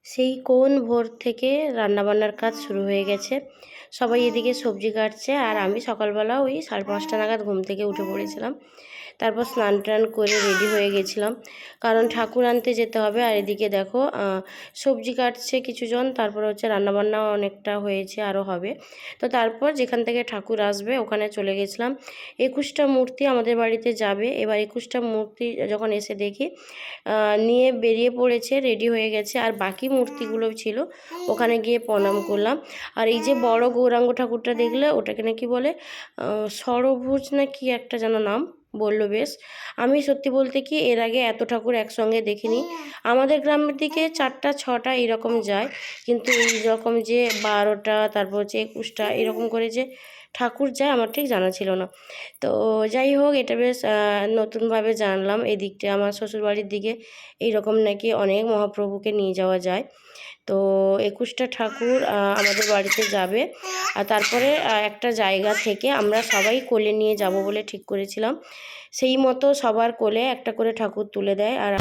সেই কোন ভোর থেকে রান্নাবান্নার কাজ শুরু হয়ে গেছে। সবাই এদিকে সবজি কাটছে, আর আমি সকালবেলা ওই 5:30 নাগাদ ঘুম থেকে উঠে পড়েছিলাম। তারপর স্নান টান করে রেডি হয়ে গেছিলাম, কারণ ঠাকুর আনতে যেতে হবে। আর এদিকে দেখো সবজি কাটছে কিছুজন, তারপর হচ্ছে রান্নাবান্নাও অনেকটা হয়েছে, আরও হবে। তো তারপর যেখান থেকে ঠাকুর আসবে ওখানে চলে গেছিলাম। 21টা মূর্তি আমাদের বাড়িতে যাবে। এবার 21টা মূর্তি যখন এসে দেখি নিয়ে বেরিয়ে পড়েছে, রেডি হয়ে গেছে। আর বাকি মূর্তিগুলো ছিল, ওখানে গিয়ে প্রণাম করলাম। আর এই যে বড় গৌরাঙ্গ ঠাকুরটা দেখলে, ওটাকে নাকি বলে ষড়ভুজ না কি একটা যেন নাম বললো। বেশ, আমি সত্যি বলতে কি এর আগে এত ঠাকুর একসঙ্গে দেখিনি। আমাদের গ্রামের দিকে 4টা 6টা এরকম যায়, কিন্তু এই রকম যে 12টা, তারপর হচ্ছে 21টা এরকম করে যে ঠাকুর যায় আমার ঠিক জানা ছিল না। তো যাই হোক, এটা বেশ নতুনভাবে জানলাম। এই দিকটা আমার শ্বশুরবাড়ির দিকে এইরকম নাকি অনেক মহাপ্রভুকে নিয়ে যাওয়া যায়। তো 21টা ঠাকুর আমাদের বাড়িতে যাবে। আর তারপরে একটা জায়গা থেকে আমরা সবাই কোলে নিয়ে যাব বলে ঠিক করেছিলাম। সেই মতো সবার কোলে একটা করে ঠাকুর তুলে দেয়। আর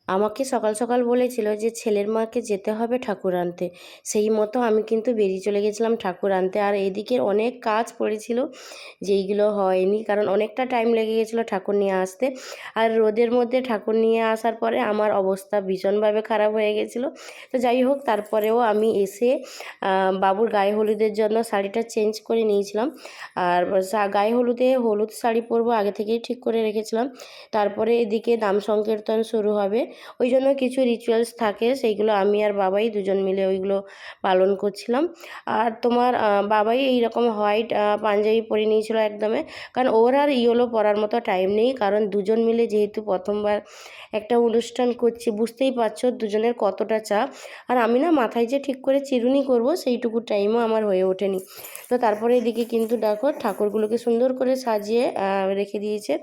আমাকে সকাল সকাল বলেছিল যে ছেলের মাকে যেতে হবে ঠাকুর আনতে। সেই মতো আমি কিন্তু বেরিয়ে চলে গেছিলাম ঠাকুর আনতে। আর এদিকে অনেক কাজ পড়েছিল, যেইগুলো হয়নি, কারণ অনেকটা টাইম লেগে গেছিলো ঠাকুর নিয়ে আসতে। আর রোদের মধ্যে ঠাকুর নিয়ে আসার পরে আমার অবস্থা ভীষণভাবে খারাপ হয়ে গেছিলো। তো যাই হোক, তারপরেও আমি এসে বাবুর গায়ে হলুদের জন্য শাড়িটা চেঞ্জ করে নিয়েছিলাম। আর গায়ে হলুদ শাড়ি পরবো আগে থেকেই ঠিক করে রেখেছিলাম। তারপরে এদিকে নাম সংকীর্তন শুরু হবে, ওই জন্য কিছু রিচুয়ালস থাকে, সেইগুলো আমি আর বাবাই দুজন মিলে ওইগুলো পালন করছিলাম। আর তোমার বাবাই এইরকম হোয়াইট পাঞ্জাবি পরে নিয়েছিল একদমে, কারণ ওর আর ইয়েলো পরার মতো টাইম নেই, কারণ দুজন মিলে যেহেতু প্রথমবার একটা অনুষ্ঠান করছি, বুঝতেই পারছো দুজনের কতটা চাপ। আর আমি না মাথায় যে ঠিক করে চিরুনি করব সেইটুকু টাইমও আমার হয়ে ওঠেনি। তো তারপরে এদিকে কিন্তু দেখো ঠাকুরগুলোকে সুন্দর করে সাজিয়ে রেখে দিয়েছে।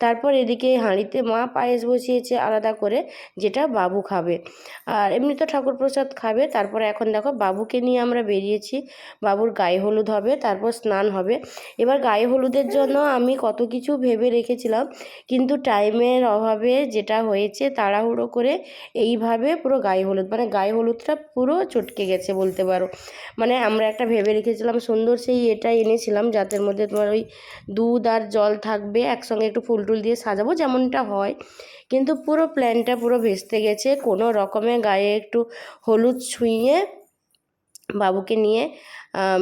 তারপর এদিকে হাঁড়িতে মা পায়েস বসিয়েছে আলাদা করে, যেটা যেটা বাবু খাবে। আর এমনি তো ঠাকুর প্রসাদ খাবে। তারপরে এখন দেখো বাবুকে নিয়ে আমরা বেরিয়েছি, বাবুর গায়ে হলুদ হবে, তারপর স্নান হবে। এবার গায়ে হলুদের জন্য আমি কত কিছু ভেবে রেখেছিলাম, কিন্তু টাইমের অভাবে যেটা হয়েছে তাড়াহুড়ো করে এইভাবে পুরো গায়ে হলুদ, মানে গায়ে হলুদটা পুরো চটকে গেছে বলতে পারো। মানে আমরা একটা ভেবে রেখেছিলাম সুন্দর সেই এটা এনেছিলাম, যাতের মধ্যে তোমার ওই দুধ আর জল থাকবে, একসঙ্গে একটু ফুল টুল দিয়ে সাজাবো যেমনটা হয়, কিন্তু পুরো প্ল্যানটা পুরো ভেস্তে গেছে। কোনো রকমে গায়ে একটু হলুদ ছুঁয়ে বাবুকে নিয়ে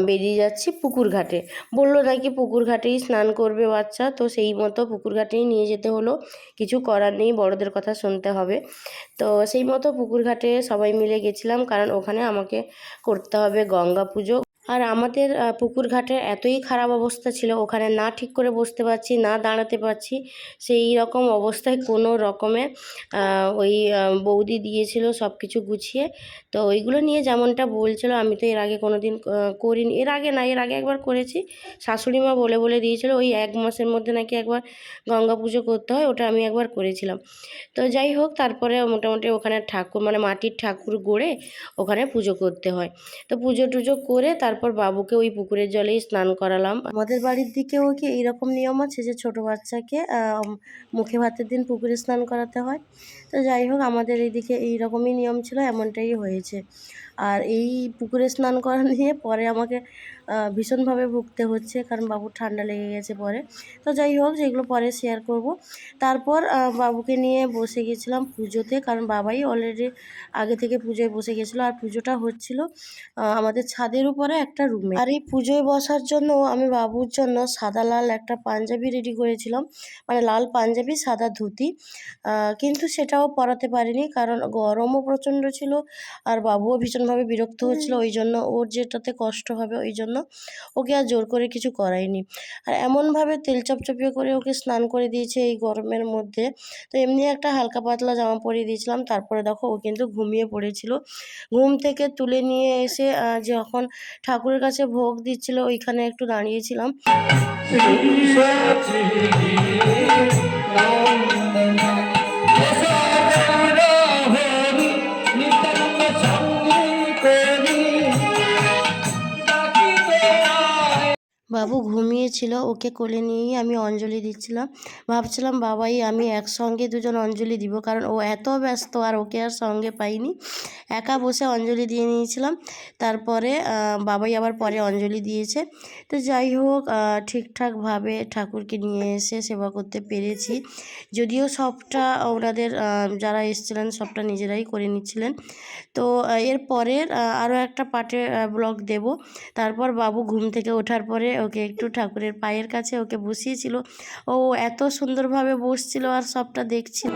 বেরিয়ে যাচ্ছি পুকুর ঘাটে। বললো নাকি পুকুর ঘাটেই স্নান করবে বাচ্চা, তো সেই মতো পুকুর ঘাটেই নিয়ে যেতে হলো, কিছু করার নেই, বড়দের কথা শুনতে হবে। তো সেই মতো পুকুর ঘাটে সবাই মিলে গেছিলাম, কারণ ওখানে আমাকে করতে হবে গঙ্গা পুজো। আর আমাদের পুকুর ঘাটের এতই খারাপ অবস্থা ছিল, ওখানে না ঠিক করে বসতে পারছি না দাঁড়াতে পারছি, সেই রকম অবস্থায় কোনো রকমে ওই বৌদি দিয়েছিল সব কিছু গুছিয়ে। তো ওইগুলো নিয়ে যেমনটা বলছিল, আমি তো এর আগে কোনো দিন করিনি, এর আগে না, এর আগে একবার করেছি, শাশুড়ি মা বলে বলে দিয়েছিল ওই 1 মাসের মধ্যে নাকি একবার গঙ্গা পুজো করতে হয়, ওটা আমি একবার করেছিলাম। তো যাই হোক, তারপরে মোটামুটি ওখানে ঠাকুর মানে মাটির ঠাকুর গড়ে ওখানে পুজো করতে হয়। তো পুজো টুজো করে তারপর বাবুকে ওই পুকুরের জলেই স্নান করালাম। আমাদের বাড়ির দিকেও কি এইরকম নিয়ম আছে যে ছোট বাচ্চাকে মুখে ভাতের দিন পুকুরে স্নান করাতে হয়। তো যাই হোক, আমাদের এইদিকে এইরকমই নিয়ম ছিল, এমনটাই হয়েছে। আর এই পুকুরে স্নান করা নিয়ে পরে আমাকে ভীষণভাবে ভুগতে হচ্ছে, কারণ বাবুর ঠান্ডা লেগে গেছে পরে। তো যাই হোক, যেগুলো পরে শেয়ার করব। তারপর বাবুকে নিয়ে বসে গেছিলাম পুজোতে, কারণ বাবাই অলরেডি আগে থেকে পুজোয় বসে গেছিলো। আর পুজোটা হচ্ছিল আমাদের ছাদের উপরে একটা রুমে। আর এই পুজোয় বসার জন্য আমি বাবুর জন্য সাদা লাল একটা পাঞ্জাবি রেডি করেছিলাম, মানে লাল পাঞ্জাবি সাদা ধুতি, কিন্তু সেটাও পরাতে পারিনি, কারণ গরমও প্রচণ্ড ছিল আর বাবুও ভীষণভাবে বিরক্ত হচ্ছিল, ওই জন্য ওর যেটাতে কষ্ট হবে ওই জন্য ওকে আর জোর করে কিছু করাইনি। আর এমনভাবে তেল চপচপিয়ে করে ওকে স্নান করে দিয়েছে এই গরমের মধ্যে। তো এমনি একটা হালকা পাতলা জামা পরিয়ে দিয়েছিলাম। তারপরে দেখো ও কিন্তু ঘুমিয়ে পড়েছিল। ঘুম থেকে তুলে নিয়ে এসে যখন ঠাকুরের কাছে ভোগ দিচ্ছিল ওইখানে একটু দাঁড়িয়েছিলাম। বাবু ঘুমিয়েছিল, ওকে কোলে নিয়েই আমি অঞ্জলি দিচ্ছিলাম। ভাবছিলাম বাবাই আমি একসঙ্গে দুজন অঞ্জলি দিব, কারণ ও এত ব্যস্ত আর ওকে আর সঙ্গে পাইনি, একা বসে অঞ্জলি দিয়ে নিয়েছিলাম। তারপরে বাবাই আবার পরে অঞ্জলি দিয়েছে। তো যাই হোক, ঠিকঠাকভাবে ঠাকুরকে নিয়ে এসে সেবা করতে পেরেছি, যদিও সবটা ওনাদের যারা এসেছিলেন সবটা নিজেরাই করে নিচ্ছিলেন। তো এর পরের আরও একটা পার্টে ব্লগ দেব। তারপর বাবু ঘুম থেকে ওঠার পরে ওকে একটু ঠাকুরের পায়ের কাছে ওকে বসিয়েছিল, ও এত সুন্দরভাবে বসছিল আর সবটা দেখছিল।